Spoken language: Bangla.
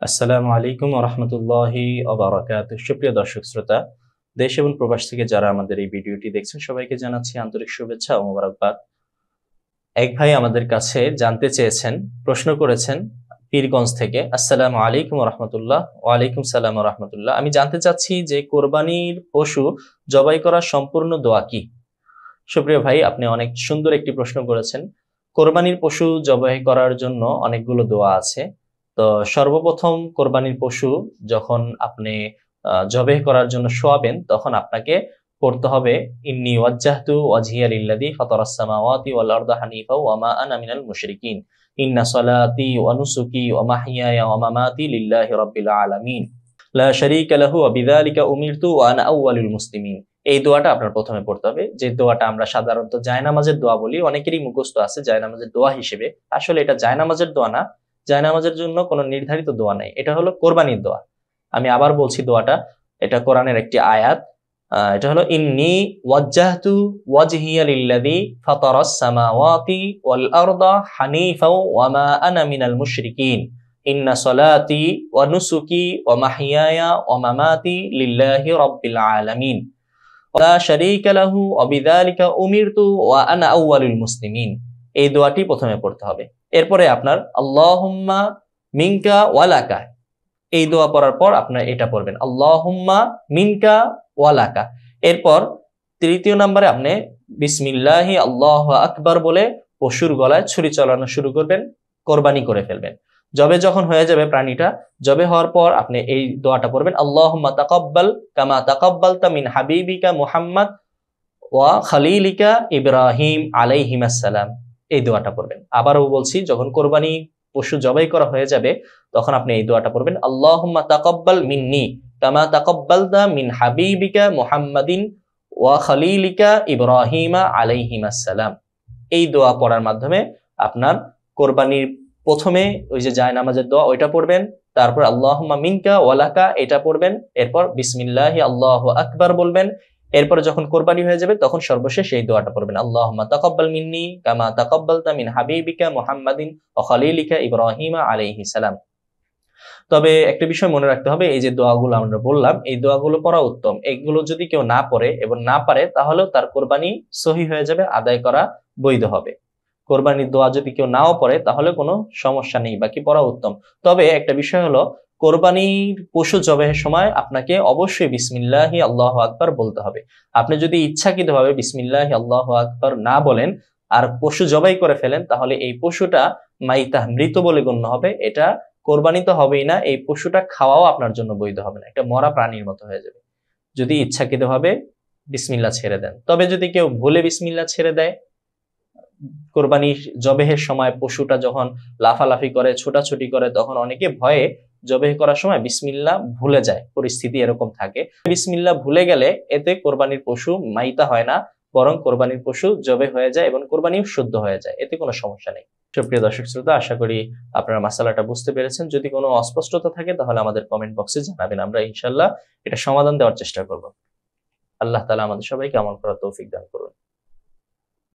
আসসালামু আলাইকুম ওয়া রাহমাতুল্লাহি ওয়া বারাকাতুহু। সুপ্রিয় দর্শক শ্রোতা, দেশ এবং প্রবাস থেকে যারা আমাদের এই ভিডিওটি দেখছেন সবাইকে জানাচ্ছি আন্তরিক শুভেচ্ছা ও মোবারকবাদ। এক ভাই আমাদের কাছে জানতে চেয়েছেন, প্রশ্ন করেছেন পীরগঞ্জ থেকে। আসসালামু আলাইকুম ওয়া রাহমাতুল্লাহ। ওয়া আলাইকুম সালাম ওয়া রাহমাতুল্লাহ। আমি জানতে চাচ্ছি যে কোরবানির পশু জবাই করার সম্পূর্ণ দোয়া কি? সুপ্রিয় ভাই, আপনি অনেক সুন্দর একটি প্রশ্ন করেছেন। কোরবানির পশু জবাই করার জন্য অনেকগুলো দোয়া আছে। তো সর্বপ্রথম কোরবানির পশু যখন আপনি জবাই করার জন্য শোয়াবেন, তখন আপনাকে পড়তে হবে ইন্নী ওয়াজ্জাহতু ওয়াজহিয়া লিল্লাযী ফাতারাস সামাওয়াতি ওয়াল আরদা হানিফা ওয়া মা আনা মিনাল মুশরিকিন। ইন্না সলাতি ওয়া নুসুকি ওয়া মাহইয়ায়া ওয়া মামাতি লিল্লাহি রাব্বিল আলামিন। লা শারীকা লাহু ওয়া বিযালিকা উমিরতু ওয়া আনা আউয়ালুল মুসলিমিন। এই দোয়াটা আপনার প্রথমে পড়তে হবে। যে দোয়াটা আমরা সাধারণত জায়নামাজের দোয়া বলি, অনেকেরই মুখস্থ আছে জায়নামাজের দোয়া হিসেবে। আসলে এটা জায়নামাজের দোয়া না। জায়নামাজের জন্য কোনো নির্ধারিত দোয়া নাই, এটা হলো কোরবানির দোয়া। আমি আবার বলছি দোয়াটা, এটা কোরআনের একটি আয়াত। এটা হলো ইন্নী ওয়াজ্জাহতু ওয়াজহিয়া লিল্লাযী ফাতারাস সামাওয়াতি ওয়াল আরদা হানিফা ওয়া মা আনা মিনাল মুশরিকিন। ইন্না সলাতি ওয়া নুসুকি ওয়া মাহইয়ায়া ওয়া মামাতি লিল্লাহি রাব্বিল আলামিন। লা শারীকা লাহু ওয়া বিযালিকা উমিরতু ওয়া আনা আউয়ালুল মুসলিমিন। এই দোয়াটি প্রথমে পড়তে হবে। এরপরে আপনার আল্লাহুম্মা মিনকা ওয়া লাকা, এই দোয়া পড়ার পর আপনার এটা পড়বেন আল্লাহুম্মা মিনকা ওয়া লাকা। এরপর তৃতীয় নম্বরে আপনি বিসমিল্লাহি আল্লাহু আকবার বলে পশুর গলায় ছুরি চালানো শুরু করবেন, কোরবানি করে ফেলবেন। জবে যখন হয়ে যাবে প্রাণীটা, জবে হওয়ার পর আপনি এই দোয়াটা পড়বেন আল্লাহুম্মা তাকাব্বাল কামা তাকাব্বালতা মিন হাবিবিকা মুহাম্মদ ওয়া খালিলিকা ইব্রাহিম আলাইহিমাস সালাম। এই দোয়াটা পড়বেন। আবারও বলছি, যখন কোরবানি পশু জবাই করা হয়ে যাবে তখন আপনি এই দোয়াটা পড়বেন আল্লাহুম্মা তাকাব্বাল মিন্নি কামা তাকাব্বালতা মিন হাবিবিকা মুহাম্মাদিন ওয়া খালিলিকা ইব্রাহিমা আলাইহিমাস সালাম। এই দোয়া পড়ার মাধ্যমে আপনার কোরবানির প্রথমে ওই যে জায়নামাজের দোয়া ওইটা পড়বেন, তারপর আল্লাহুম্মা মিনকা ওয়া লাকা এটা পড়বেন, এরপর বিসমিল্লাহি আল্লাহু আকবার বলবেন। এরপরে যখন কোরবানি হয়ে যাবে তখন সর্বশেষ এই দোয়াটা পড়বেন আল্লাহুম্মা তাকাব্বাল মিন্নি কামা তাকাব্বালতা মিন হাবিবিকা মুহাম্মাদিন ওয়া খালিলিকা ইব্রাহিমা আলাইহিস সালাম। তবে একটা বিষয় মনে রাখতে হবে, এই যে দোয়াগুলো আমরা বললাম এই দোয়াগুলো পড়া উত্তম। এগুলো যদি কেউ না পড়ে এবং না পারে তাহলেও তার কোরবানি সহি হয়ে যাবে, আদায় করা বৈধ হবে। কোরবানির দোয়া যদি কেউ নাও পড়ে তাহলে কোনো সমস্যা নেই, বাকি পড়া উত্তম। তবে একটা বিষয় হলো, কোরবানির পশু জবাইয়ের সময় আপনাকে অবশ্যই বিসমিল্লাহি আল্লাহু আকবার বলতে হবে। আপনি যদি ইচ্ছাকৃতভাবে বিসমিল্লাহি আল্লাহু আকবার না বলেন আর পশু জবাই করে ফেলেন, তাহলে এই পশুটা মাইতা মৃত বলে গণ্য হবে। এটা কোরবানি তো হবেই না, এই পশুটা খাওয়াও আপনার জন্য বৈধ হবে না, এটা মরা প্রাণীর মতো হয়ে যাবে যদি ইচ্ছাকৃতভাবে বিসমিল্লাহ ছেড়ে দেন। তবে যদি কেউ ভুলে বিসমিল্লাহ ছেড়ে দেয়, কোরবানি জবেহের সময় পশুটা যখন লাফালাফি করে ছোটাছুটি করে তখন অনেকে ভয়ে জবেহ করার সময় বিসমিল্লাহ ভুলে যায়, পরিস্থিতি এরকম থাকে। বিসমিল্লাহ ভুলে গেলে এতে কোরবানির পশু মাইতা হয় না, বরং কোরবানির পশু জবে হয়ে যায় এবং কোরবানিও শুদ্ধ হয়ে যায়, এতে কোনো সমস্যা নেই। সুপ্রিয় দর্শক শ্রোতা, আশা করি আপনারা মাসালাটা বুঝতে পেরেছেন। যদি কোনো অস্পষ্টতা থাকে তাহলে আমাদের কমেন্ট বক্সে জানাবেন, আমরা ইনশাল্লাহ এটা সমাধান দেওয়ার চেষ্টা করব। আল্লাহ তাআলা আমাদের সবাইকে আমল করার তৌফিক দান করুন।